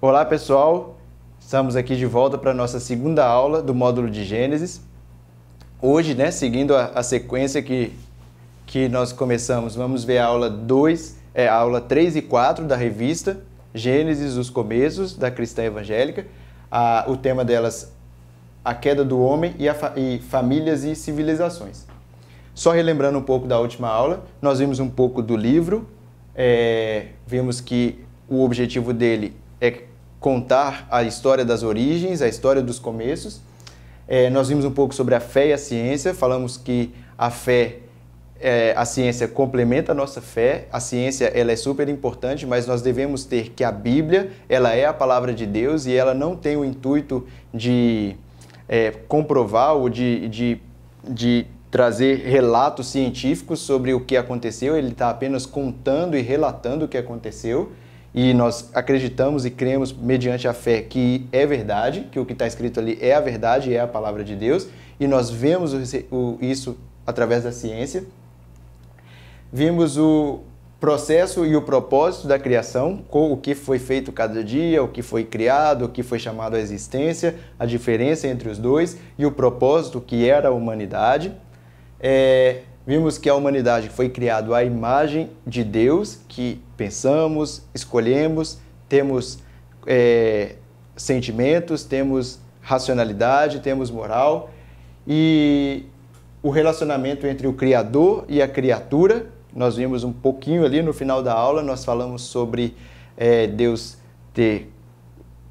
Olá pessoal, estamos aqui de volta para a nossa segunda aula do módulo de Gênesis. Hoje, seguindo a sequência que nós começamos, vamos ver a aula 3 e 4 da revista Gênesis, os começos da cristã evangélica. O tema delas, a queda do homem e famílias e civilizações. Só relembrando um pouco da última aula, nós vimos um pouco do livro, vimos que o objetivo dele é contar a história das origens, a história dos começos. Nós vimos um pouco sobre a fé e a ciência, falamos que a ciência complementa a nossa fé, a ciência ela é super importante, mas nós devemos ter que a Bíblia ela é a palavra de Deus e ela não tem o intuito de comprovar ou de trazer relatos científicos sobre o que aconteceu, ele está apenas contando e relatando o que aconteceu. E nós acreditamos e cremos, mediante a fé, que é verdade, que o que está escrito ali é a verdade, é a palavra de Deus. E nós vemos isso através da ciência. Vimos o processo e o propósito da criação, o que foi feito cada dia, o que foi criado, o que foi chamado à existência, a diferença entre os dois e o propósito que era a humanidade. Vimos que a humanidade foi criada à imagem de Deus, que pensamos, escolhemos, temos sentimentos, temos racionalidade, temos moral. E o relacionamento entre o Criador e a criatura, nós vimos um pouquinho ali no final da aula, nós falamos sobre Deus ter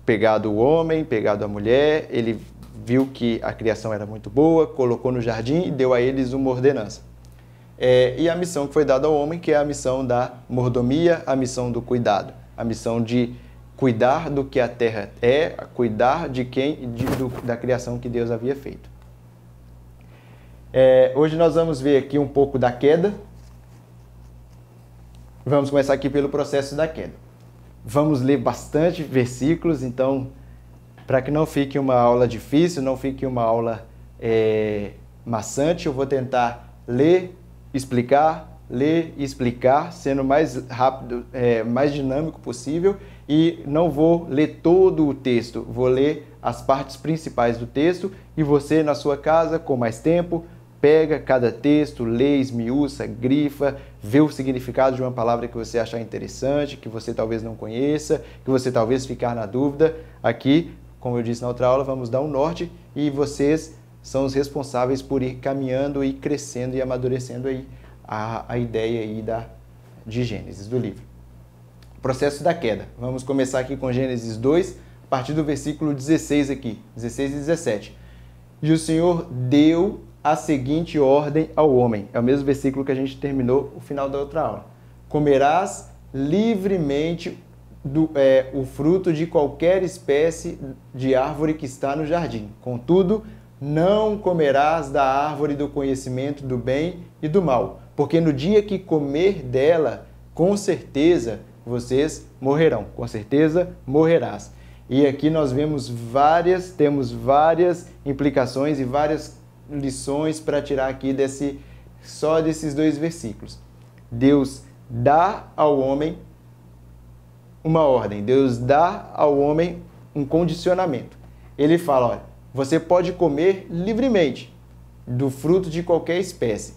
pegado o homem, pegado a mulher, ele viu que a criação era muito boa, colocou no jardim e deu a eles uma ordenança. E a missão que foi dada ao homem, que é a missão da mordomia, a missão do cuidado, a missão de cuidar do que a terra é, cuidar da criação que Deus havia feito. Hoje nós vamos ver aqui um pouco da queda. Vamos começar aqui pelo processo da queda. Vamos ler bastante versículos, então, para que não fique uma aula difícil, não fique uma aula maçante, eu vou tentar ler e explicar, sendo mais rápido, mais dinâmico possível, e não vou ler todo o texto, vou ler as partes principais do texto, e você na sua casa, com mais tempo, pega cada texto, lê, esmiuça, grifa, vê o significado de uma palavra que você achar interessante, que você talvez não conheça, que você talvez ficar na dúvida. Aqui, como eu disse na outra aula, vamos dar um norte e vocês são os responsáveis por ir caminhando e crescendo e amadurecendo aí a ideia aí de Gênesis, do livro. Processo da queda. Vamos começar aqui com Gênesis 2, a partir do versículo 16 aqui, 16 e 17. E o Senhor deu a seguinte ordem ao homem. É o mesmo versículo que a gente terminou o final da outra aula. Comerás livremente o fruto de qualquer espécie de árvore que está no jardim. Contudo, não comerás da árvore do conhecimento do bem e do mal, porque no dia que comer dela, com certeza vocês morrerão. Com certeza morrerás. E aqui nós temos várias implicações e várias lições para tirar aqui só desses dois versículos. Deus dá ao homem uma ordem, Deus dá ao homem um condicionamento. Ele fala, olha, você pode comer livremente do fruto de qualquer espécie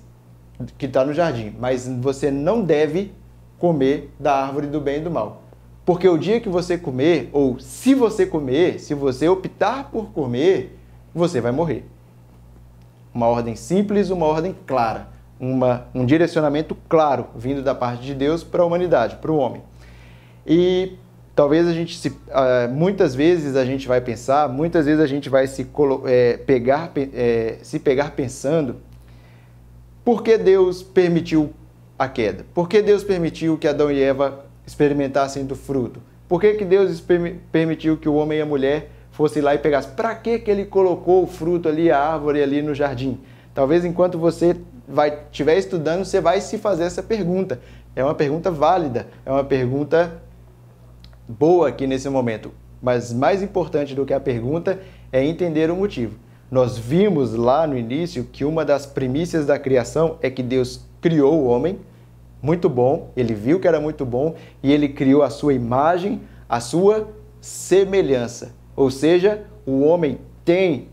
que está no jardim, mas você não deve comer da árvore do bem e do mal. Porque o dia que você comer, ou se você comer, se você optar por comer, você vai morrer. Uma ordem simples, uma ordem clara, um direcionamento claro vindo da parte de Deus para a humanidade, para o homem. E talvez muitas vezes a gente vai pensar, muitas vezes a gente vai se pegar pensando, por que Deus permitiu a queda? Por que Deus permitiu que Adão e Eva experimentassem do fruto? Por que Deus permitiu que o homem e a mulher fossem lá e pegassem? Para que ele colocou o fruto ali, a árvore ali no jardim? Talvez enquanto você estiver estudando, você vai se fazer essa pergunta. É uma pergunta válida, é uma pergunta boa aqui nesse momento, mas mais importante do que a pergunta é entender o motivo. Nós vimos lá no início que uma das primícias da criação é que Deus criou o homem, muito bom, ele viu que era muito bom e ele criou a sua imagem, a sua semelhança. Ou seja, o homem tem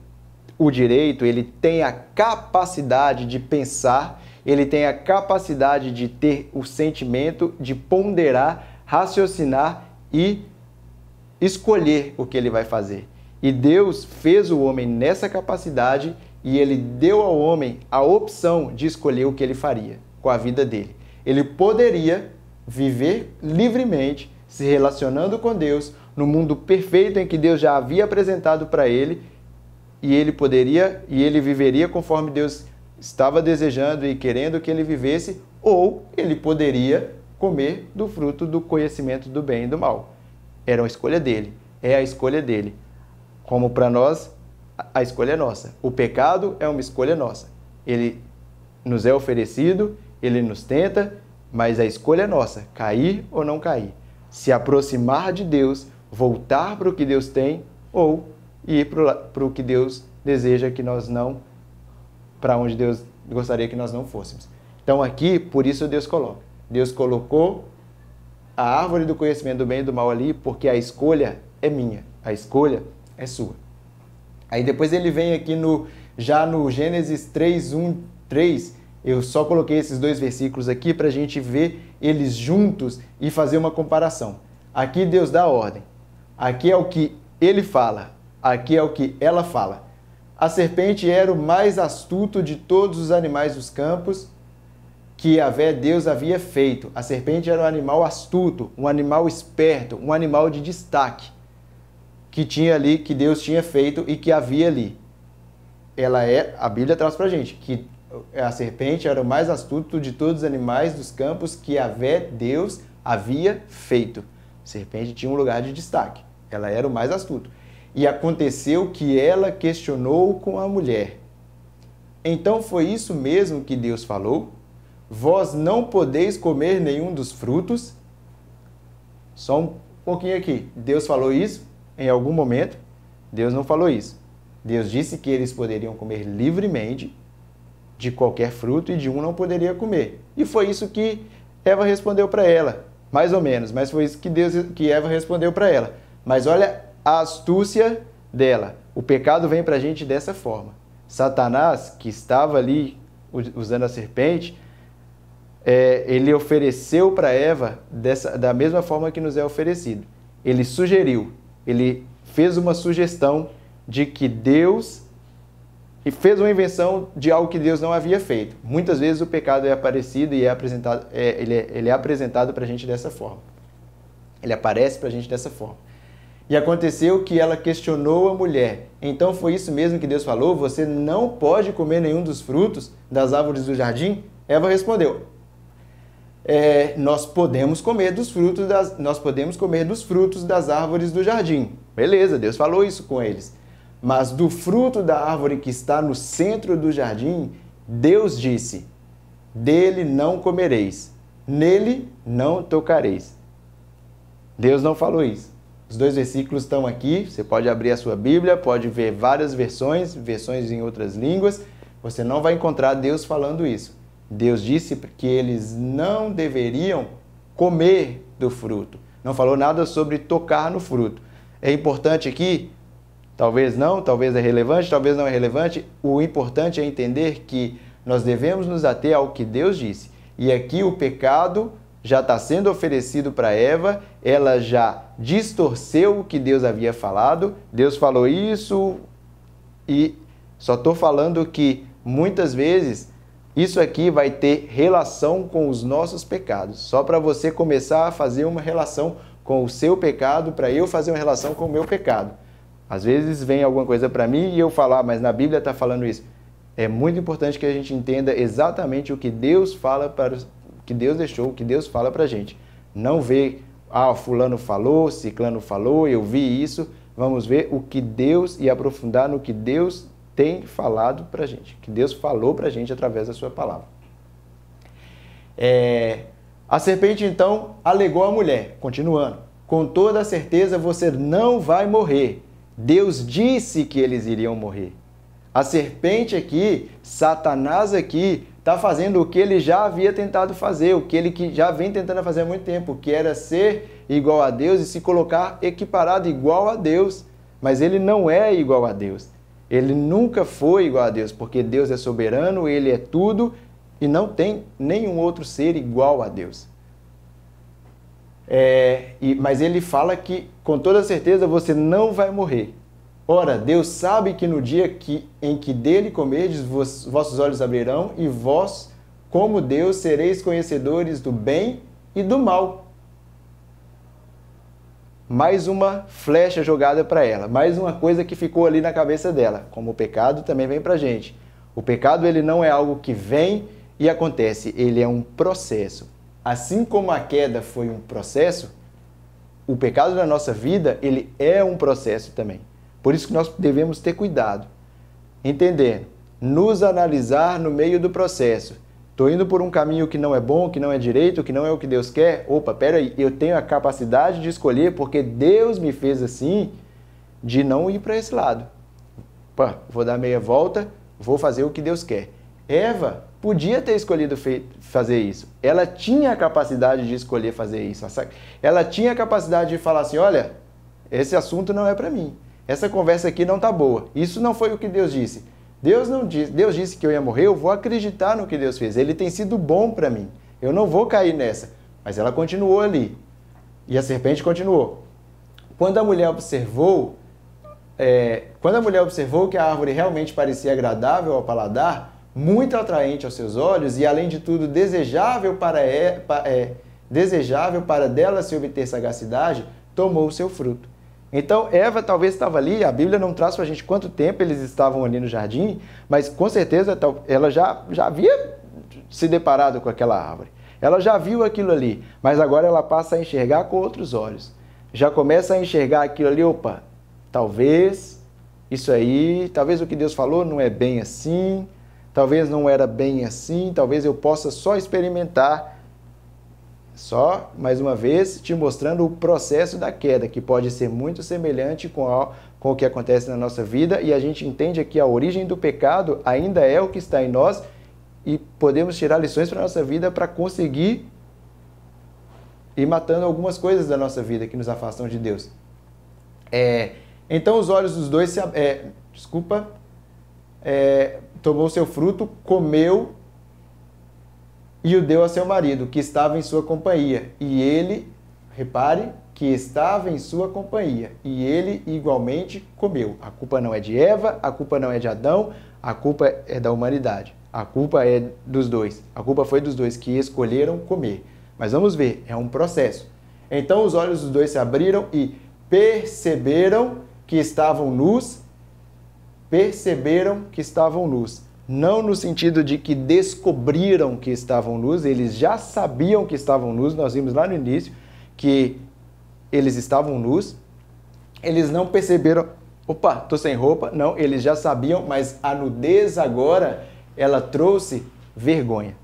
o direito, ele tem a capacidade de pensar, ele tem a capacidade de ter o sentimento, de ponderar, raciocinar e escolher o que ele vai fazer. E Deus fez o homem nessa capacidade e ele deu ao homem a opção de escolher o que ele faria com a vida dele. Ele poderia viver livremente, se relacionando com Deus, no mundo perfeito em que Deus já havia apresentado para ele, e ele viveria conforme Deus estava desejando e querendo que ele vivesse, ou ele poderia comer do fruto do conhecimento do bem e do mal. Era uma escolha dele, é a escolha dele. Como para nós, a escolha é nossa. O pecado é uma escolha nossa. Ele nos é oferecido, ele nos tenta, mas a escolha é nossa, cair ou não cair. Se aproximar de Deus, voltar para o que Deus tem, ou ir para o que Deus deseja que nós não, para onde Deus gostaria que nós não fôssemos. Então aqui, por isso Deus coloca. Deus colocou a árvore do conhecimento do bem e do mal ali, porque a escolha é minha, a escolha é sua. Aí depois ele vem aqui já no Gênesis 3:1-3, eu só coloquei esses dois versículos aqui para a gente ver eles juntos e fazer uma comparação. Aqui Deus dá a ordem, aqui é o que ele fala, aqui é o que ela fala. A serpente era o mais astuto de todos os animais dos campos que Deus havia feito. A serpente era um animal astuto, um animal esperto, um animal de destaque que tinha ali, que Deus tinha feito e que havia ali. A Bíblia traz pra gente que a serpente era o mais astuto de todos os animais dos campos que Deus havia feito. A serpente tinha um lugar de destaque. Ela era o mais astuto. E aconteceu que ela questionou com a mulher. Então foi isso mesmo que Deus falou? Vós não podeis comer nenhum dos frutos? Só um pouquinho aqui. Deus falou isso em algum momento? Deus não falou isso. Deus disse que eles poderiam comer livremente de qualquer fruto e de um não poderia comer. E foi isso que Eva respondeu para ela, mais ou menos, mas foi isso que Eva respondeu para ela. Mas olha a astúcia dela. O pecado vem para a gente dessa forma. Satanás, que estava ali usando a serpente, ele ofereceu para Eva da mesma forma que nos é oferecido. Ele sugeriu, ele fez uma sugestão de que Deus fez uma invenção de algo que Deus não havia feito. Muitas vezes o pecado é aparecido e ele é apresentado para a gente dessa forma. Ele aparece para a gente dessa forma. E aconteceu que ela questionou a mulher. Então foi isso mesmo que Deus falou? Você não pode comer nenhum dos frutos das árvores do jardim? Eva respondeu, nós podemos comer dos frutos das árvores do jardim. Beleza, Deus falou isso com eles. Mas do fruto da árvore que está no centro do jardim, Deus disse, dele não comereis, nele não tocareis. Deus não falou isso. Os dois versículos estão aqui, você pode abrir a sua Bíblia, pode ver várias versões em outras línguas, você não vai encontrar Deus falando isso. Deus disse que eles não deveriam comer do fruto. Não falou nada sobre tocar no fruto. É importante aqui? Talvez não, talvez é relevante, talvez não é relevante. O importante é entender que nós devemos nos ater ao que Deus disse. E aqui o pecado já está sendo oferecido para Eva, ela já distorceu o que Deus havia falado, Deus falou isso e só estou falando que muitas vezes isso aqui vai ter relação com os nossos pecados, só para você começar a fazer uma relação com o seu pecado, para eu fazer uma relação com o meu pecado. Às vezes vem alguma coisa para mim e eu falar, mas na Bíblia está falando isso. É muito importante que a gente entenda exatamente o que Deus fala que Deus deixou, o que Deus fala pra gente. Não ver, fulano falou, ciclano falou, eu vi isso. Vamos ver o que Deus e aprofundar no que Deus tem falado pra gente, que Deus falou pra gente através da sua palavra. A serpente então alegou à mulher, continuando, com toda a certeza você não vai morrer. Deus disse que eles iriam morrer. A serpente aqui, Satanás aqui, está fazendo o que ele já havia tentado fazer, o que ele já vem tentando fazer há muito tempo, que era ser igual a Deus e se colocar equiparado igual a Deus. Mas ele não é igual a Deus. Ele nunca foi igual a Deus, porque Deus é soberano, ele é tudo e não tem nenhum outro ser igual a Deus. Mas ele fala que, com toda certeza, você não vai morrer. Ora, Deus sabe que no dia em que dele comerdes, vossos olhos abrirão, e vós, como Deus, sereis conhecedores do bem e do mal. Mais uma flecha jogada para ela, mais uma coisa que ficou ali na cabeça dela, como o pecado também vem para a gente. O pecado, ele não é algo que vem e acontece, ele é um processo. Assim como a queda foi um processo, o pecado na nossa vida, ele é um processo também. Por isso que nós devemos ter cuidado, entender, nos analisar no meio do processo. Estou indo por um caminho que não é bom, que não é direito, que não é o que Deus quer. Opa, peraí, eu tenho a capacidade de escolher porque Deus me fez assim, de não ir para esse lado. Opa, vou dar meia volta, vou fazer o que Deus quer. Eva podia ter escolhido fazer isso. Ela tinha a capacidade de escolher fazer isso. Ela tinha a capacidade de falar assim, olha, esse assunto não é para mim. Essa conversa aqui não está boa. Isso não foi o que Deus disse. Deus disse que eu ia morrer, eu vou acreditar no que Deus fez. Ele tem sido bom para mim. Eu não vou cair nessa. Mas ela continuou ali. E a serpente continuou. Quando a mulher observou que a árvore realmente parecia agradável ao paladar, muito atraente aos seus olhos e, além de tudo, desejável para dela se obter sagacidade, tomou o seu fruto. Então, Eva talvez estava ali, a Bíblia não traz para a gente quanto tempo eles estavam ali no jardim, mas com certeza ela já havia se deparado com aquela árvore. Ela já viu aquilo ali, mas agora ela passa a enxergar com outros olhos. Já começa a enxergar aquilo ali, opa, talvez isso aí, talvez o que Deus falou não é bem assim, talvez não era bem assim, talvez eu possa só experimentar. Só, mais uma vez, te mostrando o processo da queda, que pode ser muito semelhante com o que acontece na nossa vida, e a gente entende que a origem do pecado ainda é o que está em nós, e podemos tirar lições para a nossa vida para conseguir ir matando algumas coisas da nossa vida que nos afastam de Deus. Então os olhos dos dois tomou seu fruto, comeu e o deu a seu marido, que estava em sua companhia. E ele, repare, que estava em sua companhia. E ele igualmente comeu. A culpa não é de Eva, a culpa não é de Adão, a culpa é da humanidade. A culpa é dos dois. A culpa foi dos dois que escolheram comer. Mas vamos ver, é um processo. Então os olhos dos dois se abriram e perceberam que estavam nus. Perceberam que estavam nus. Não no sentido de que descobriram que estavam nus, eles já sabiam que estavam nus, nós vimos lá no início que eles estavam nus, eles não perceberam, opa, tô sem roupa, não, eles já sabiam, mas a nudez agora, ela trouxe vergonha,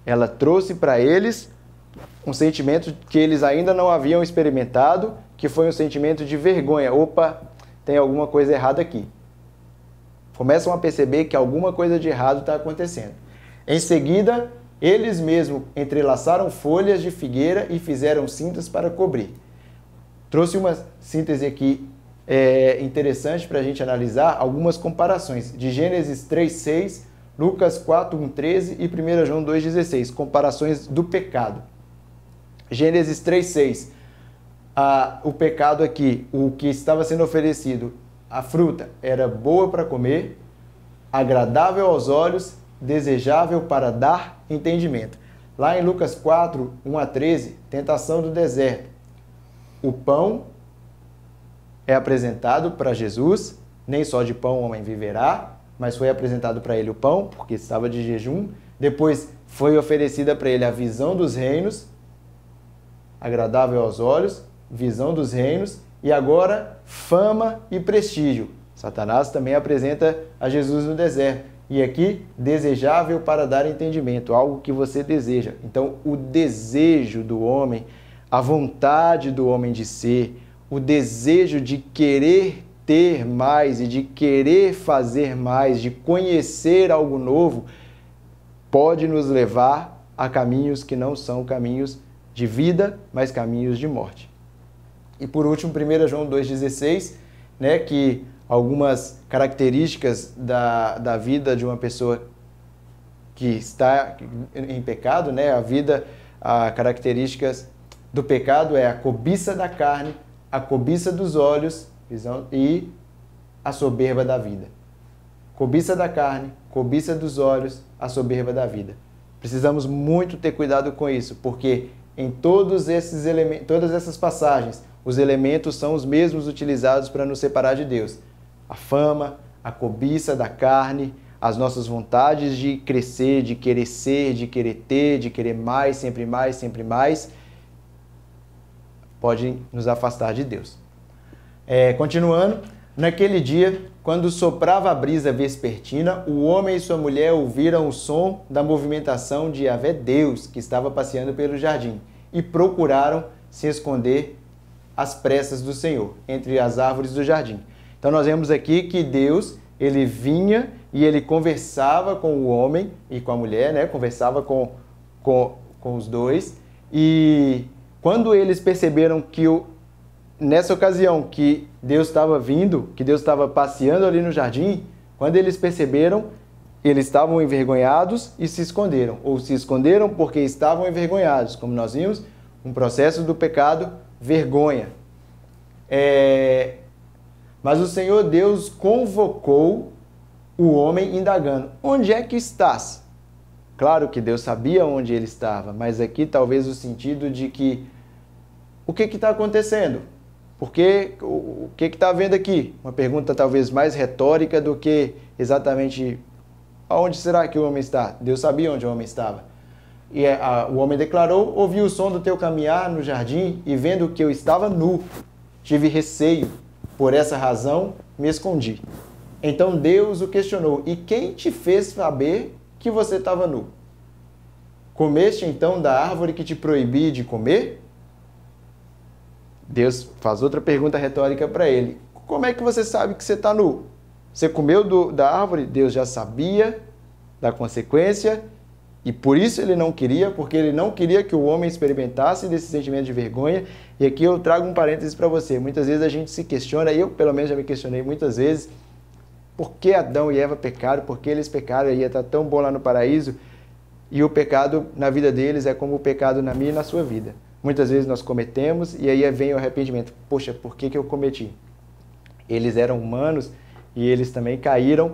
ela trouxe para eles um sentimento que eles ainda não haviam experimentado, que foi um sentimento de vergonha, opa, tem alguma coisa errada aqui. Começam a perceber que alguma coisa de errado está acontecendo. Em seguida, eles mesmos entrelaçaram folhas de figueira e fizeram cintas para cobrir. Trouxe uma síntese aqui interessante para a gente analisar algumas comparações de Gênesis 3:6, Lucas 4:1-13 e 1 João 2:16, comparações do pecado. Gênesis 3:6, o pecado aqui, o que estava sendo oferecido, a fruta era boa para comer, agradável aos olhos, desejável para dar entendimento. Lá em Lucas 4:1-13, tentação do deserto. O pão é apresentado para Jesus, nem só de pão o homem viverá, mas foi apresentado para ele o pão, porque estava de jejum. Depois foi oferecida para ele a visão dos reinos, agradável aos olhos, visão dos reinos, e agora fama e prestígio. Satanás também apresenta a Jesus no deserto. E aqui, desejável para dar entendimento, algo que você deseja. Então, o desejo do homem, a vontade do homem de ser, o desejo de querer ter mais e de querer fazer mais, de conhecer algo novo, pode nos levar a caminhos que não são caminhos de vida, mas caminhos de morte. E por último, 1 João 2,16, né, que algumas características da vida de uma pessoa que está em pecado, né, as características do pecado é a cobiça da carne, a cobiça dos olhos e a soberba da vida. Cobiça da carne, cobiça dos olhos, a soberba da vida. Precisamos muito ter cuidado com isso, porque em todos esses elementos, todas essas passagens, os elementos são os mesmos utilizados para nos separar de Deus. A fama, a cobiça da carne, as nossas vontades de crescer, de querer ser, de querer ter, de querer mais, sempre mais, podem nos afastar de Deus. Continuando, naquele dia, quando soprava a brisa vespertina, o homem e sua mulher ouviram o som da movimentação de Yahvé Deus, que estava passeando pelo jardim, e procuraram se esconder às pressas do Senhor, entre as árvores do jardim. Então nós vemos aqui que Deus, ele vinha e ele conversava com o homem e com a mulher, né? Conversava com os dois, e quando eles perceberam que nessa ocasião que Deus estava vindo, que Deus estava passeando ali no jardim, quando eles perceberam, eles estavam envergonhados e se esconderam. Ou se esconderam porque estavam envergonhados. Como nós vimos, um processo do pecado, vergonha. Mas o Senhor Deus convocou o homem indagando: onde é que estás? Claro que Deus sabia onde ele estava, mas aqui talvez o sentido de que o que está acontecendo? O que está havendo aqui? Uma pergunta talvez mais retórica do que exatamente aonde será que o homem está? Deus sabia onde o homem estava. E o homem declarou: ouvi o som do teu caminhar no jardim e vendo que eu estava nu, tive receio, por essa razão me escondi. Então Deus o questionou: e quem te fez saber que você estava nu? Comeste então da árvore que te proibi de comer? Deus faz outra pergunta retórica para ele: como é que você sabe que você está nu? Você comeu da árvore? Deus já sabia da consequência e por isso ele não queria, porque ele não queria que o homem experimentasse desse sentimento de vergonha. E aqui eu trago um parênteses para você. Muitas vezes a gente se questiona, eu pelo menos já me questionei muitas vezes, por que Adão e Eva pecaram, por que eles pecaram, ia estar tão bom lá no paraíso, e o pecado na vida deles é como o pecado na minha e na sua vida. Muitas vezes nós cometemos e aí vem o arrependimento. Poxa, por que eu cometi? Eles eram humanos e eles também caíram,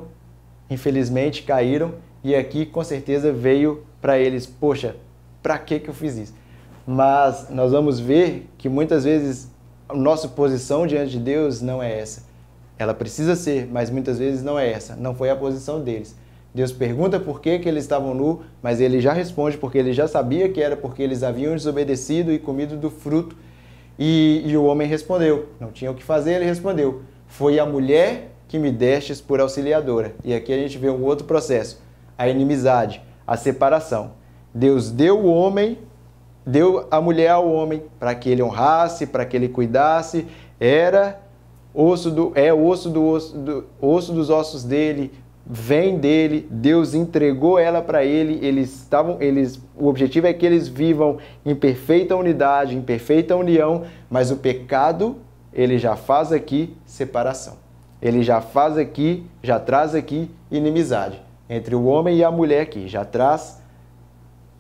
infelizmente caíram, e aqui com certeza veio para eles: poxa, para que eu fiz isso? Mas nós vamos ver que muitas vezes a nossa posição diante de Deus não é essa. Ela precisa ser, mas muitas vezes não é essa. Não foi a posição deles. Deus pergunta por que eles estavam nus, mas ele já responde porque ele já sabia que era porque eles haviam desobedecido e comido do fruto. E o homem respondeu, não tinha o que fazer, ele respondeu: foi a mulher que me destes por auxiliadora. E aqui a gente vê um outro processo, a inimizade, a separação. Deus deu a mulher ao homem para que ele honrasse, para que ele cuidasse, era osso dos ossos dele, vem dele, Deus entregou ela para ele, o objetivo é que eles vivam em perfeita unidade, em perfeita união, mas o pecado, ele já faz aqui separação. Ele já traz aqui inimizade entre o homem e a mulher aqui, já traz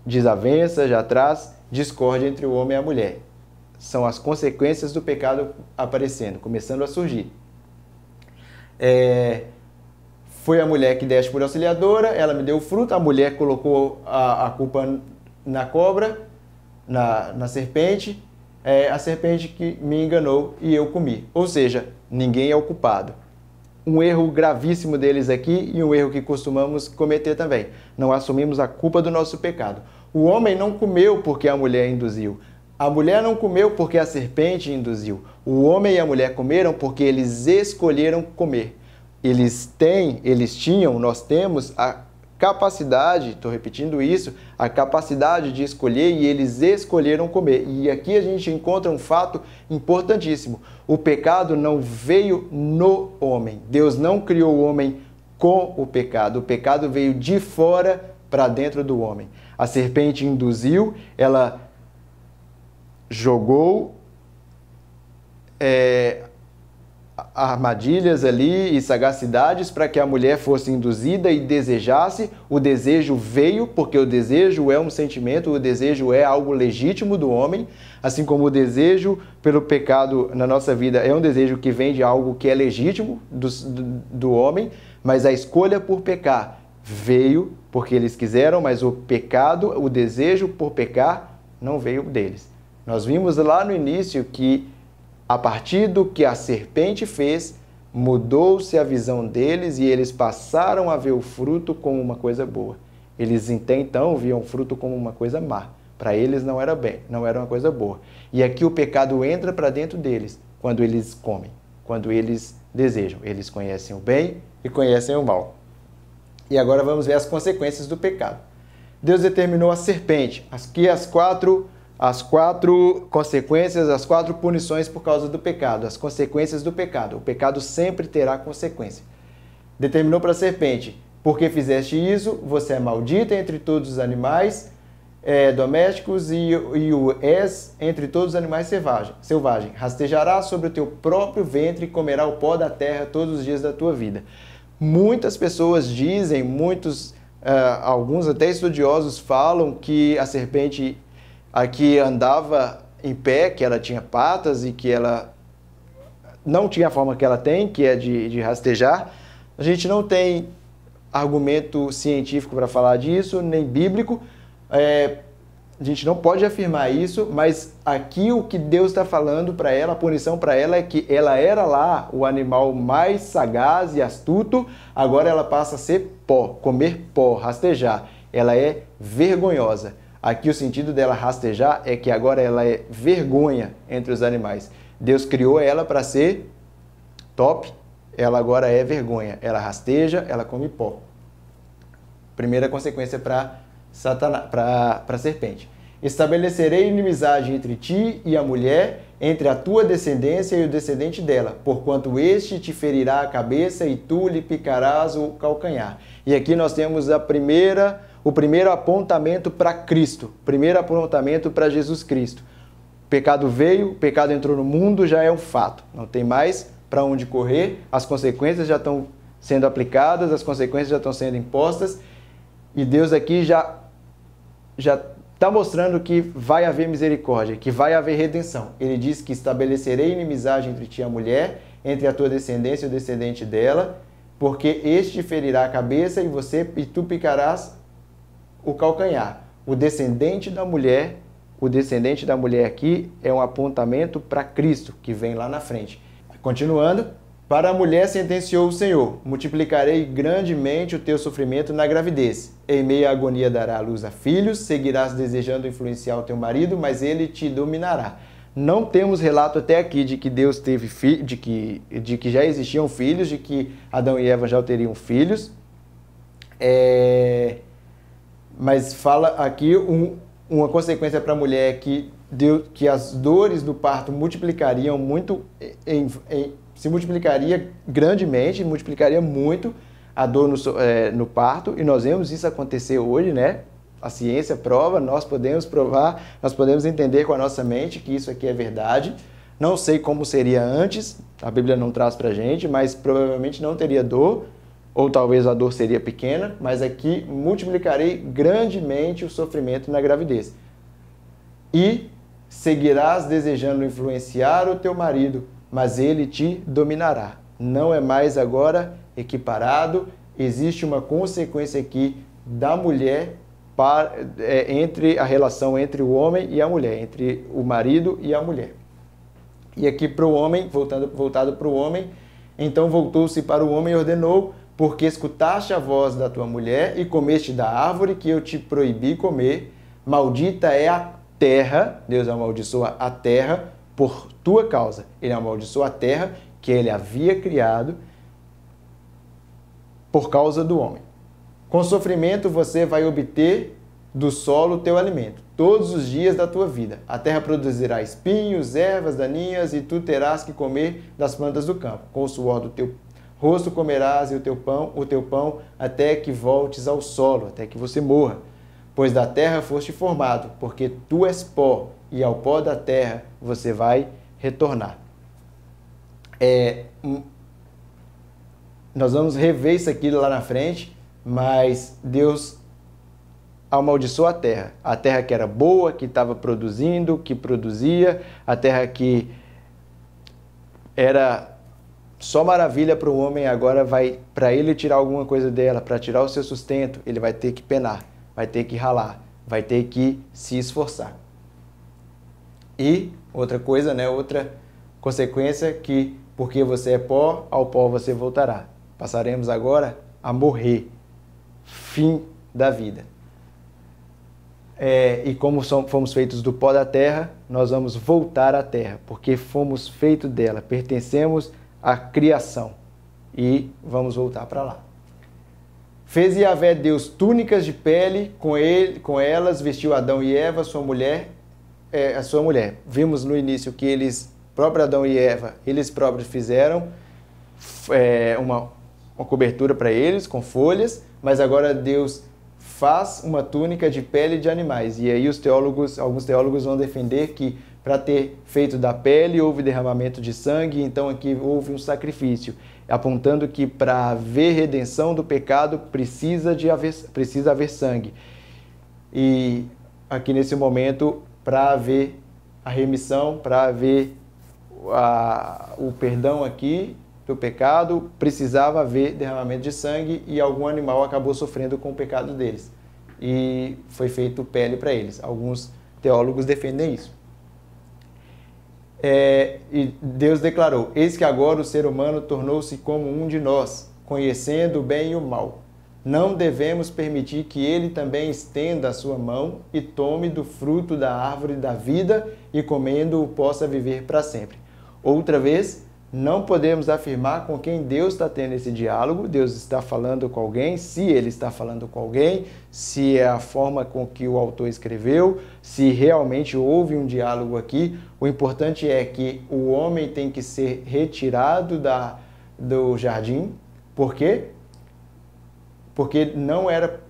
desavença, já traz discórdia entre o homem e a mulher. São as consequências do pecado aparecendo, começando a surgir. Foi a mulher que deste por auxiliadora, ela me deu o fruto, a mulher colocou a culpa na cobra, na serpente, a serpente que me enganou e eu comi. Ou seja, ninguém é o culpado. Um erro gravíssimo deles aqui e um erro que costumamos cometer também. Não assumimos a culpa do nosso pecado. O homem não comeu porque a mulher induziu. A mulher não comeu porque a serpente induziu. O homem e a mulher comeram porque eles escolheram comer. Nós temos a capacidade, estou repetindo isso, a capacidade de escolher e eles escolheram comer. E aqui a gente encontra um fato importantíssimo. O pecado não veio no homem. Deus não criou o homem com o pecado. O pecado veio de fora para dentro do homem. A serpente induziu, ela jogou armadilhas ali e sagacidades para que a mulher fosse induzida e desejasse. O desejo veio, porque o desejo é um sentimento, o desejo é algo legítimo do homem, assim como o desejo pelo pecado na nossa vida é um desejo que vem de algo que é legítimo do homem, mas a escolha por pecar veio porque eles quiseram, mas o pecado, o desejo por pecar, não veio deles. Nós vimos lá no início que a partir do que a serpente fez, mudou-se a visão deles e eles passaram a ver o fruto como uma coisa boa. Eles então viam o fruto como uma coisa má. Para eles não era bem, não era uma coisa boa. E aqui o pecado entra para dentro deles quando eles comem, quando eles desejam. Eles conhecem o bem e conhecem o mal. E agora vamos ver as consequências do pecado. Deus determinou a serpente, aqui as quatro consequências, as 4 punições por causa do pecado, as consequências do pecado. O pecado sempre terá consequência. Determinou para a serpente: porque fizeste isso, você é maldita entre todos os animais domésticos e o és entre todos os animais selvagens. Rastejarás sobre o teu próprio ventre e comerá o pó da terra todos os dias da tua vida. Muitas pessoas dizem, alguns até estudiosos falam que a serpente aqui andava em pé, que ela tinha patas e que ela não tinha a forma que ela tem, que é de rastejar. A gente não tem argumento científico para falar disso, nem bíblico. A gente não pode afirmar isso, mas aqui o que Deus está falando para ela, a punição para ela é que ela era lá o animal mais sagaz e astuto, agora ela passa a ser pó, comer pó, rastejar. Ela é vergonhosa. Aqui o sentido dela rastejar é que agora ela é vergonha entre os animais. Deus criou ela para ser top, ela agora é vergonha. Ela rasteja, ela come pó. Primeira consequência para a serpente. Estabelecerei inimizade entre ti e a mulher, entre a tua descendência e o descendente dela, porquanto este te ferirá a cabeça e tu lhe picarás o calcanhar. E aqui nós temos o primeiro apontamento para Cristo, o primeiro apontamento para Jesus Cristo. O pecado veio, o pecado entrou no mundo, já é um fato. Não tem mais para onde correr, as consequências já estão sendo aplicadas, as consequências já estão sendo impostas, e Deus aqui já está mostrando que vai haver misericórdia, que vai haver redenção. Ele diz que estabelecerei inimizade entre ti e a mulher, entre a tua descendência e o descendente dela, porque este te ferirá a cabeça e tu picarás o calcanhar. O descendente da mulher aqui é um apontamento para Cristo, que vem lá na frente. Continuando, para a mulher sentenciou o Senhor: multiplicarei grandemente o teu sofrimento na gravidez. Em meio à agonia dará à luz a filhos, seguirás desejando influenciar o teu marido, mas ele te dominará. Não temos relato até aqui de que Deus teve de que já existiam filhos, de que Adão e Eva já teriam filhos. Mas fala aqui uma consequência para a mulher que as dores do parto multiplicariam muito, se multiplicaria grandemente, multiplicaria muito a dor no parto, e nós vemos isso acontecer hoje, né? A ciência prova, nós podemos provar, nós podemos entender com a nossa mente que isso aqui é verdade. Não sei como seria antes, a Bíblia não traz para a gente, mas provavelmente não teria dor, ou talvez a dor seria pequena, mas aqui multiplicarei grandemente o sofrimento na gravidez. E seguirás desejando influenciar o teu marido, mas ele te dominará. Não é mais agora equiparado, existe uma consequência aqui da mulher entre a relação entre o homem e a mulher, entre o marido e a mulher. E aqui para o homem, voltado para o homem, então voltou-se para o homem e ordenou: porque escutaste a voz da tua mulher e comeste da árvore que eu te proibi comer, maldita é a terra, Deus amaldiçoa a terra por tua causa. Ele amaldiçoa a terra que ele havia criado por causa do homem. Com sofrimento você vai obter do solo o teu alimento, todos os dias da tua vida. A terra produzirá espinhos, ervas daninhas, e tu terás que comer das plantas do campo. Com o suor do teu rosto comerás e o teu pão, até que voltes ao solo, até que você morra. Pois da terra foste formado, porque tu és pó, e ao pó da terra você vai retornar. Nós vamos rever isso aqui lá na frente, mas Deus amaldiçoou a terra que era boa, que estava produzindo, que produzia, a terra que era só maravilha para o homem, agora para ele tirar alguma coisa dela, para tirar o seu sustento, ele vai ter que penar, vai ter que ralar, vai ter que se esforçar. E outra coisa, outra consequência, que porque você é pó, ao pó você voltará. Passaremos agora a morrer. Fim da vida. E como fomos feitos do pó da terra, nós vamos voltar à terra, porque fomos feitos dela, pertencemos à criação e vamos voltar para lá. Fez Yahvé Deus túnicas de pele, com elas vestiu Adão e Eva, a sua mulher. Vimos no início que próprio Adão e Eva, eles próprios fizeram uma cobertura para eles com folhas, mas agora Deus faz uma túnica de pele de animais. E aí alguns teólogos vão defender que para ter feito da pele houve derramamento de sangue, então aqui houve um sacrifício, apontando que para haver redenção do pecado precisa haver sangue. E aqui nesse momento, para haver a remissão, para haver o perdão aqui do pecado, precisava haver derramamento de sangue, e algum animal acabou sofrendo com o pecado deles. E foi feito pele para eles. Alguns teólogos defendem isso. E Deus declarou: eis que agora o ser humano tornou-se como um de nós, conhecendo o bem e o mal. Não devemos permitir que ele também estenda a sua mão e tome do fruto da árvore da vida e, comendo-o, possa viver para sempre. Outra vez, não podemos afirmar com quem Deus está tendo esse diálogo. Deus está falando com alguém, se ele está falando com alguém, se é a forma com que o autor escreveu, se realmente houve um diálogo aqui. O importante é que o homem tem que ser retirado do jardim. Por quê? Porque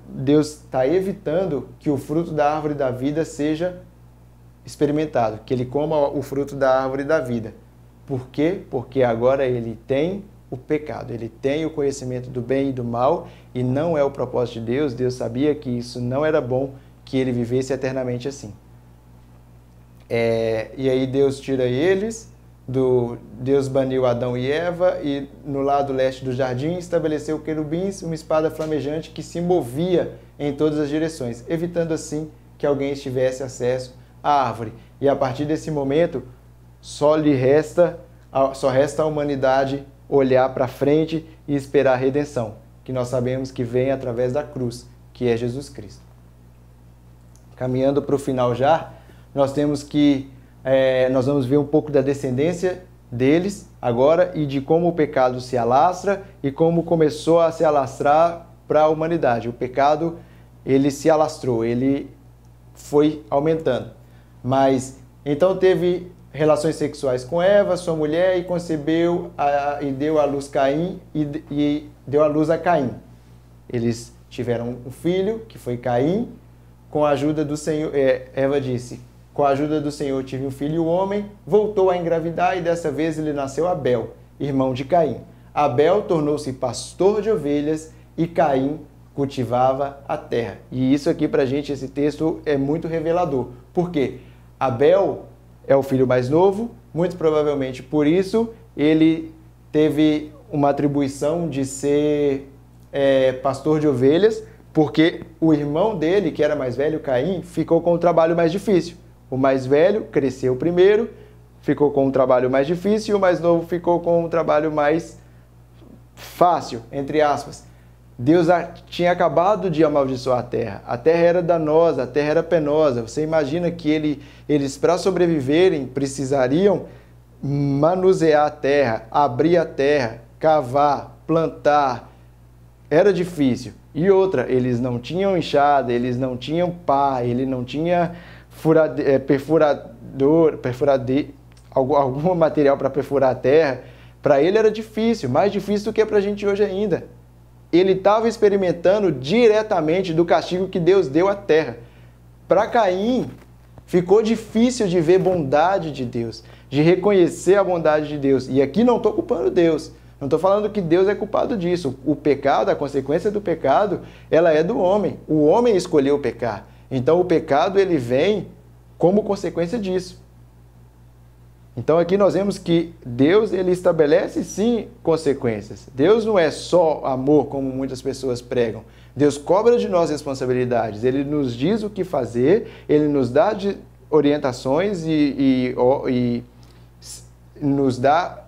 Deus está evitando que o fruto da árvore da vida seja experimentado, que ele coma o fruto da árvore da vida. Por quê? Porque agora ele tem o pecado, ele tem o conhecimento do bem e do mal, e não é o propósito de Deus. Deus sabia que isso não era bom, que ele vivesse eternamente assim. E aí Deus tira eles, Deus baniu Adão e Eva, e no lado leste do jardim estabeleceu querubins, uma espada flamejante que se movia em todas as direções, evitando assim que alguém tivesse acesso à árvore. E a partir desse momento, só resta a humanidade olhar para frente e esperar a redenção, que nós sabemos que vem através da cruz, que é Jesus Cristo. Caminhando para o final já, nós vamos ver um pouco da descendência deles agora, e de como o pecado se alastra e como começou a se alastrar para a humanidade. O pecado, ele se alastrou, ele foi aumentando. Mas então teve relações sexuais com Eva, sua mulher, e concebeu e deu à luz Caim, e deu à luz a Caim. Eles tiveram um filho, que foi Caim. Com a ajuda do Senhor, Eva disse: com a ajuda do Senhor tive um filho, o homem voltou a engravidar, e dessa vez ele nasceu Abel, irmão de Caim. Abel tornou-se pastor de ovelhas e Caim cultivava a terra. E isso aqui pra gente, esse texto é muito revelador. Por quê? Abel é o filho mais novo, muito provavelmente por isso ele teve uma atribuição de ser pastor de ovelhas, porque o irmão dele, que era mais velho, Caim, ficou com o trabalho mais difícil. O mais velho cresceu primeiro, ficou com um trabalho mais difícil, e o mais novo ficou com um trabalho mais fácil, entre aspas. Deus tinha acabado de amaldiçoar a terra era danosa, a terra era penosa. Você imagina que eles, para sobreviverem, precisariam manusear a terra, abrir a terra, cavar, plantar. Era difícil. E outra, eles não tinham enxada, eles não tinham pá, ele não tinha perfurador, algum material para perfurar a terra, Para ele era difícil, mais difícil do que para a gente hoje ainda. Ele estava experimentando diretamente do castigo que Deus deu à terra. Para Caim, ficou difícil de ver bondade de Deus, de reconhecer a bondade de Deus. E aqui não estou culpando Deus. Não estou falando que Deus é culpado disso. O pecado, a consequência do pecado, ela é do homem. O homem escolheu pecar. Então o pecado ele vem como consequência disso. Então aqui nós vemos que Deus ele estabelece sim consequências. Deus não é só amor como muitas pessoas pregam. Deus cobra de nós responsabilidades. Ele nos diz o que fazer, ele nos dá orientações e nos dá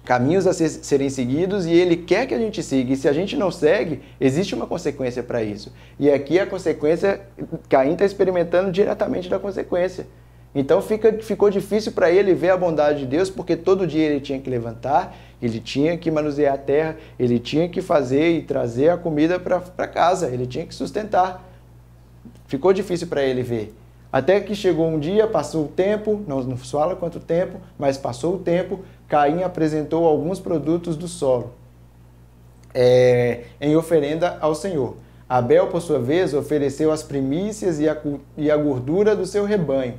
caminhos a serem seguidos e ele quer que a gente siga. E se a gente não segue, existe uma consequência para isso. E aqui a consequência, Caim está experimentando diretamente da consequência. Então ficou difícil para ele ver a bondade de Deus, porque todo dia ele tinha que levantar, ele tinha que manusear a terra, ele tinha que fazer e trazer a comida para casa, ele tinha que sustentar. Ficou difícil para ele ver. Até que chegou um dia, passou o tempo, não fala quanto tempo, mas passou o tempo, Caim apresentou alguns produtos do solo em oferenda ao Senhor. Abel, por sua vez, ofereceu as primícias e a gordura do seu rebanho.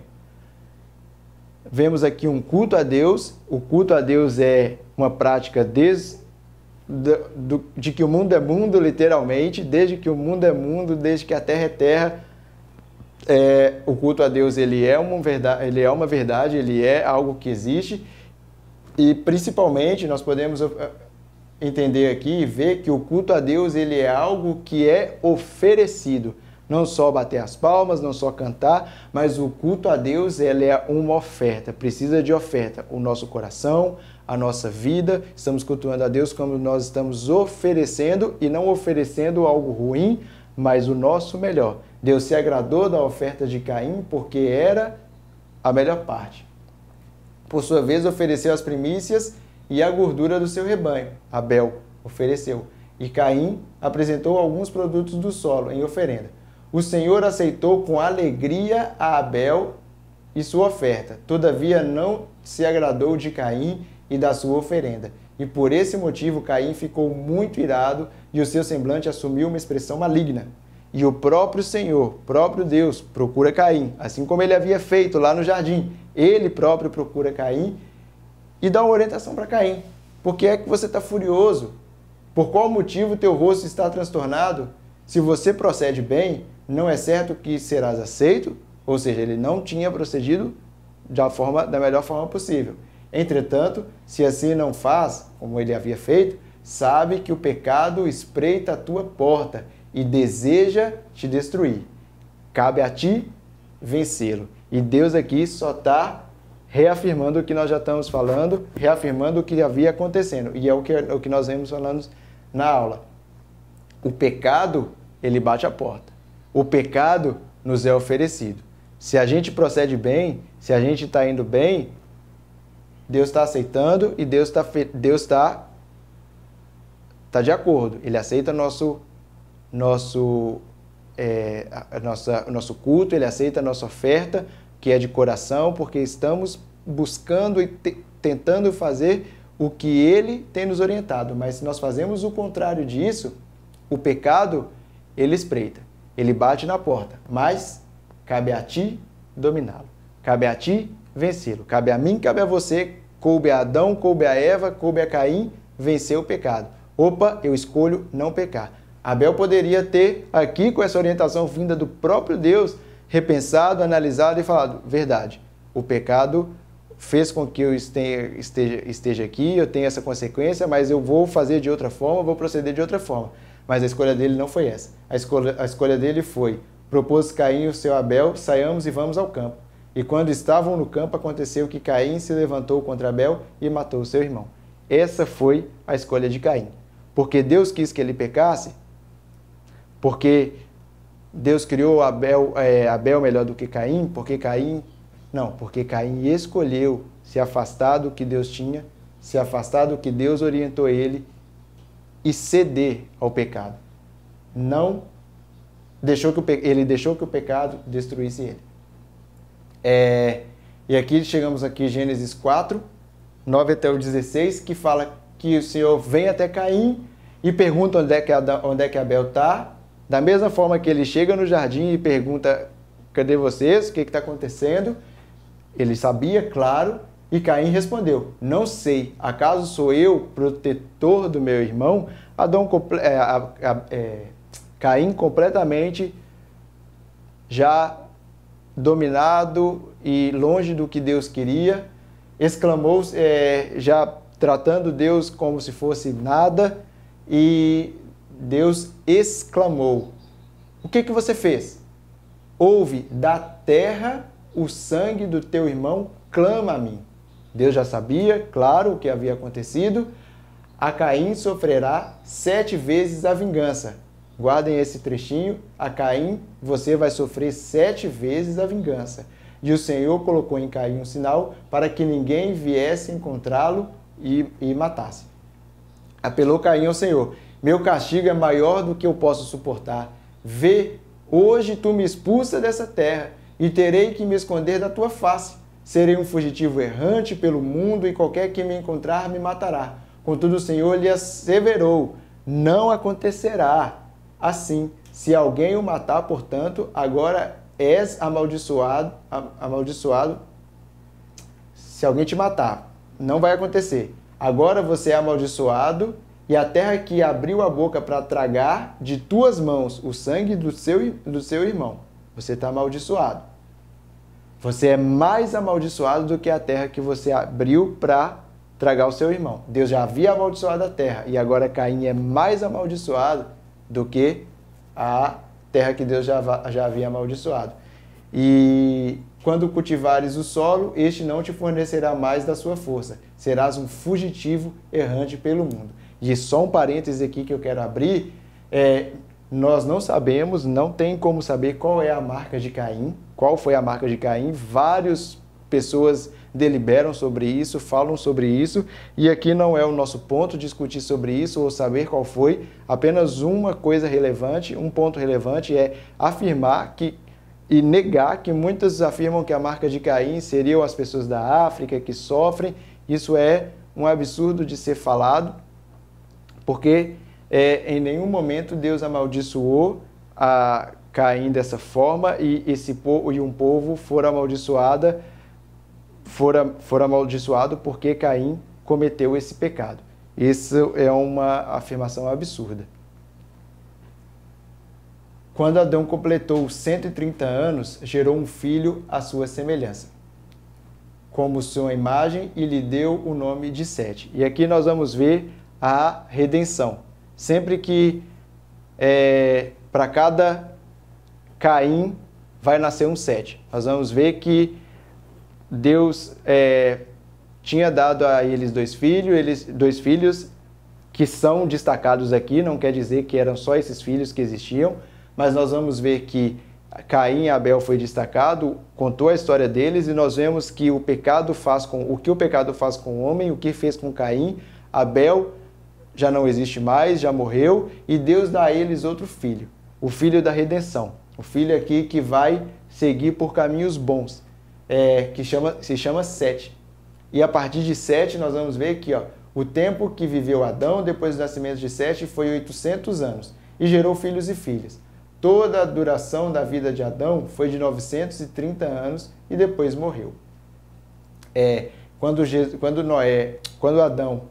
Vemos aqui um culto a Deus. O culto a Deus é uma prática de que o mundo é mundo, literalmente, desde que o mundo é mundo, desde que a terra é terra. O culto a Deus ele é uma verdade, ele é algo que existe. E principalmente nós podemos entender aqui e ver que o culto a Deus ele é algo que é oferecido. Não só bater as palmas, não só cantar, mas o culto a Deus ele é uma oferta, precisa de oferta. O nosso coração, a nossa vida, estamos cultuando a Deus como nós estamos oferecendo e não oferecendo algo ruim, mas o nosso melhor. Deus se agradou da oferta de Caim porque era a melhor parte. Por sua vez, ofereceu as primícias e a gordura do seu rebanho. Abel ofereceu. E Caim apresentou alguns produtos do solo em oferenda. O Senhor aceitou com alegria a Abel e sua oferta. Todavia não se agradou de Caim e da sua oferenda. E por esse motivo Caim ficou muito irado e o seu semblante assumiu uma expressão maligna. E o próprio Senhor, próprio Deus, procura Caim, assim como ele havia feito lá no jardim. Ele próprio procura Caim e dá uma orientação para Caim. Por que é que você está furioso? Por qual motivo teu rosto está transtornado? Se você procede bem, não é certo que serás aceito? Ou seja, ele não tinha procedido da melhor forma possível. Entretanto, se assim não faz, como ele havia feito, sabe que o pecado espreita a tua porta e deseja te destruir. Cabe a ti vencê-lo. E Deus aqui só está reafirmando o que nós já estamos falando, reafirmando o que havia acontecendo. E é o que nós vemos falando na aula. O pecado, ele bate a porta. O pecado nos é oferecido. Se a gente procede bem, se a gente está indo bem, Deus está aceitando e Deus está de acordo. Ele aceita nosso culto, ele aceita a nossa oferta, que é de coração, porque estamos buscando e tentando fazer o que ele tem nos orientado. Mas se nós fazemos o contrário disso, o pecado, ele espreita, ele bate na porta, mas cabe a ti dominá-lo, cabe a ti vencê-lo, cabe a mim, cabe a você, coube a Adão, coube a Eva, coube a Caim, vencer o pecado. Opa, eu escolho não pecar. Abel poderia ter, aqui com essa orientação vinda do próprio Deus, repensado, analisado e falado, verdade, o pecado fez com que eu esteja aqui, eu tenho essa consequência, mas eu vou fazer de outra forma, vou proceder de outra forma. Mas a escolha dele não foi essa. A escolha dele foi, propôs Caim o seu Abel, saiamos e vamos ao campo. E quando estavam no campo, aconteceu que Caim se levantou contra Abel e matou o seu irmão. Essa foi a escolha de Caim. Porque Deus quis que ele pecasse? Porque Deus criou Abel melhor do que Caim? Porque Caim escolheu se afastar do que Deus tinha, se afastar do que Deus orientou ele e ceder ao pecado. Ele deixou que o pecado destruísse ele. E aqui chegamos aqui Gênesis 4, 9 até o 16, que fala que o Senhor vem até Caim e pergunta onde é que Abel está. Da mesma forma que ele chega no jardim e pergunta, cadê vocês? O que está acontecendo? Ele sabia, claro, e Caim respondeu, não sei, acaso sou eu protetor do meu irmão? Caim completamente já dominado e longe do que Deus queria, exclamou, já tratando Deus como se fosse nada, e Deus exclamou, o que você fez? Ouve da terra o sangue do teu irmão, clama a mim. Deus já sabia, claro, o que havia acontecido. A Caim sofrerá 7 vezes a vingança. Guardem esse trechinho. A Caim, você vai sofrer 7 vezes a vingança. E o Senhor colocou em Caim um sinal para que ninguém viesse encontrá-lo e matasse. Apelou Caim ao Senhor. Meu castigo é maior do que eu posso suportar. Vê, hoje tu me expulsa dessa terra e terei que me esconder da tua face. Serei um fugitivo errante pelo mundo e qualquer que me encontrar me matará. Contudo, o Senhor lhe asseverou, não acontecerá assim. Se alguém o matar, portanto, agora és amaldiçoado. Se alguém te matar, não vai acontecer. Agora você é amaldiçoado e a terra que abriu a boca para tragar de tuas mãos o sangue do seu irmão. Você está amaldiçoado. Você é mais amaldiçoado do que a terra que você abriu para tragar o seu irmão. Deus já havia amaldiçoado a terra e agora Caim é mais amaldiçoado do que a terra que Deus já havia amaldiçoado. E quando cultivares o solo, este não te fornecerá mais da sua força. Serás um fugitivo errante pelo mundo. E só um parêntese aqui que eu quero abrir, nós não sabemos, não tem como saber qual é a marca de Caim, qual foi a marca de Caim. Várias pessoas deliberam sobre isso, falam sobre isso, e aqui não é o nosso ponto discutir sobre isso ou saber qual foi. Apenas uma coisa relevante, um ponto relevante é afirmar e negar que muitos afirmam que a marca de Caim seriam as pessoas da África que sofrem. Isso é um absurdo de ser falado, porque em nenhum momento Deus amaldiçoou a Caim dessa forma e um povo for amaldiçoado porque Caim cometeu esse pecado. Isso é uma afirmação absurda. Quando Adão completou 130 anos, gerou um filho à sua semelhança, como sua imagem, e lhe deu o nome de Sete. E aqui nós vamos ver a redenção. Sempre que para cada Caim vai nascer um Sete. Nós vamos ver que Deus tinha dado a eles dois filhos que são destacados aqui, não quer dizer que eram só esses filhos que existiam, mas nós vamos ver que Caim e Abel foi destacado, contou a história deles, e nós vemos que o que o pecado faz com o homem, o que fez com Caim. Abel já não existe mais, já morreu, e Deus dá a eles outro filho, o filho da redenção, o filho aqui que vai seguir por caminhos bons, que se chama Sete. E a partir de Sete nós vamos ver que o tempo que viveu Adão depois do nascimento de Sete foi 800 anos, e gerou filhos e filhas. Toda a duração da vida de Adão foi de 930 anos e depois morreu. Quando Adão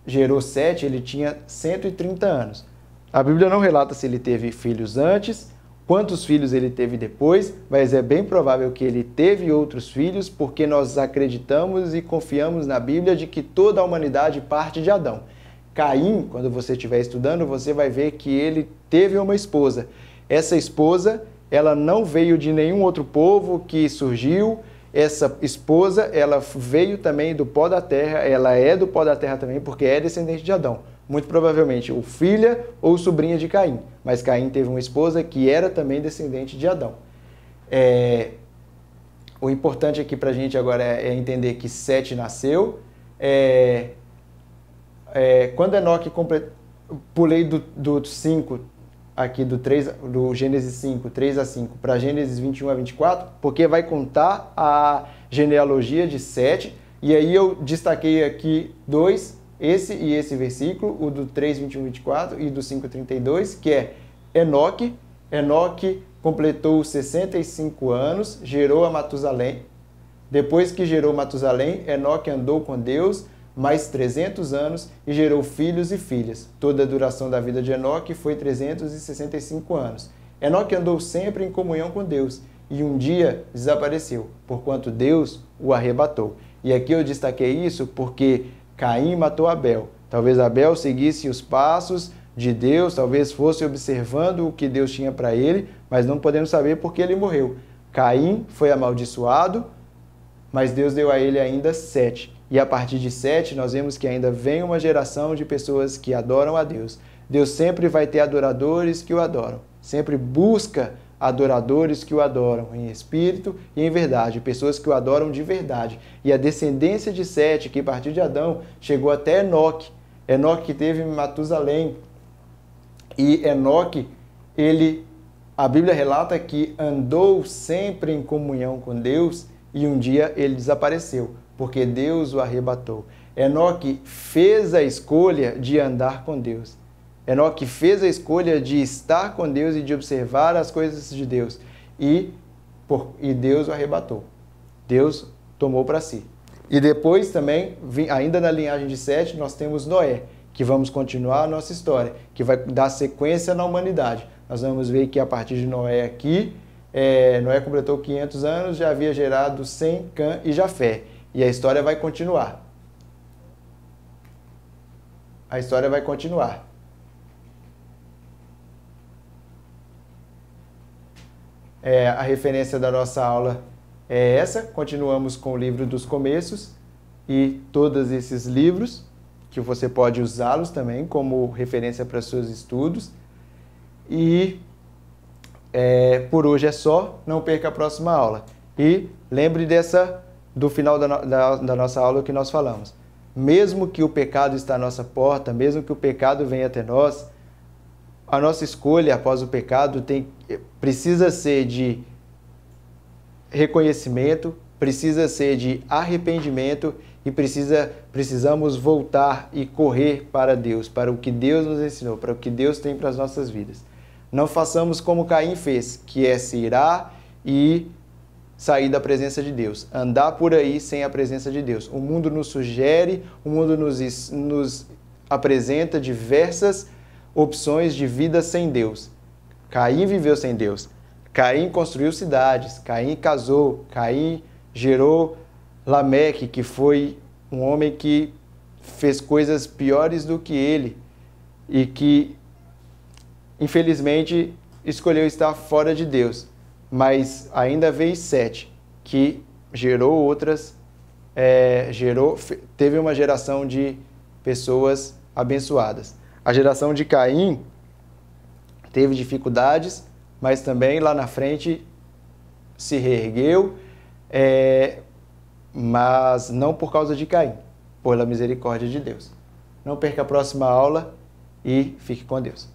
gerou Sete, ele tinha 130 anos. A Bíblia não relata se ele teve filhos antes, quantos filhos ele teve depois, mas é bem provável que ele teve outros filhos, porque nós acreditamos e confiamos na Bíblia de que toda a humanidade parte de Adão. Caim, quando você estiver estudando, você vai ver que ele teve uma esposa. Essa esposa, ela não veio de nenhum outro povo que surgiu. Essa esposa, ela veio também do pó da terra, ela é do pó da terra também, porque é descendente de Adão. Muito provavelmente o filha ou sobrinha de Caim. Mas Caim teve uma esposa que era também descendente de Adão. O importante aqui para a gente agora é entender que Sete nasceu. Quando Enoque completou, pulei do 5, aqui do Gênesis 5, 3 a 5, para Gênesis 21 a 24, porque vai contar a genealogia de Sete, E aí eu destaquei aqui dois, esse e esse versículo, o do 3, 21, 24 e do 5, 32, que é Enoque. Enoque completou 65 anos, gerou a Matusalém. Depois que gerou Matusalém, Enoque andou com Deus mais 300 anos e gerou filhos e filhas. Toda a duração da vida de Enoque foi 365 anos. Enoque andou sempre em comunhão com Deus e um dia desapareceu, porquanto Deus o arrebatou. E aqui eu destaquei isso porque Caim matou Abel. Talvez Abel seguisse os passos de Deus, talvez fosse observando o que Deus tinha para ele, mas não podemos saber porque ele morreu. Caim foi amaldiçoado, mas Deus deu a ele ainda 7. E a partir de 7, nós vemos que ainda vem uma geração de pessoas que adoram a Deus. Deus sempre vai ter adoradores que o adoram. Sempre busca adoradores que o adoram em espírito e em verdade. Pessoas que o adoram de verdade. E a descendência de 7, que a partir de Adão, chegou até Enoque. Enoque teve Matusalém. E Enoque, a Bíblia relata que andou sempre em comunhão com Deus e um dia ele desapareceu, porque Deus o arrebatou. Enoque fez a escolha de andar com Deus. Enoque fez a escolha de estar com Deus e de observar as coisas de Deus. E Deus o arrebatou. Deus tomou para si. E depois também, ainda na linhagem de 7, nós temos Noé, que vamos continuar a nossa história, que vai dar sequência na humanidade. Nós vamos ver que a partir de Noé aqui, Noé completou 500 anos, já havia gerado Sem, Cã e Jafé. E a história vai continuar. A história vai continuar. A referência da nossa aula é essa. Continuamos com o livro dos começos e todos esses livros, que você pode usá-los também como referência para seus estudos. E por hoje é só. Não perca a próxima aula. E lembre do final da nossa aula que nós falamos. Mesmo que o pecado está à nossa porta, mesmo que o pecado venha até nós, a nossa escolha após o pecado precisa ser de reconhecimento, precisa ser de arrependimento e precisamos voltar e correr para Deus, para o que Deus nos ensinou, para o que Deus tem para as nossas vidas. Não façamos como Caim fez, que é se irar e sair da presença de Deus, andar por aí sem a presença de Deus. O mundo nos sugere, o mundo nos apresenta diversas opções de vida sem Deus. Caim viveu sem Deus. Caim construiu cidades, Caim casou, Caim gerou Lameque, que foi um homem que fez coisas piores do que ele e que, infelizmente, escolheu estar fora de Deus. Mas ainda veio 7, que gerou outras, teve uma geração de pessoas abençoadas. A geração de Caim teve dificuldades, mas também lá na frente se reergueu, mas não por causa de Caim, pela misericórdia de Deus. Não perca a próxima aula e fique com Deus.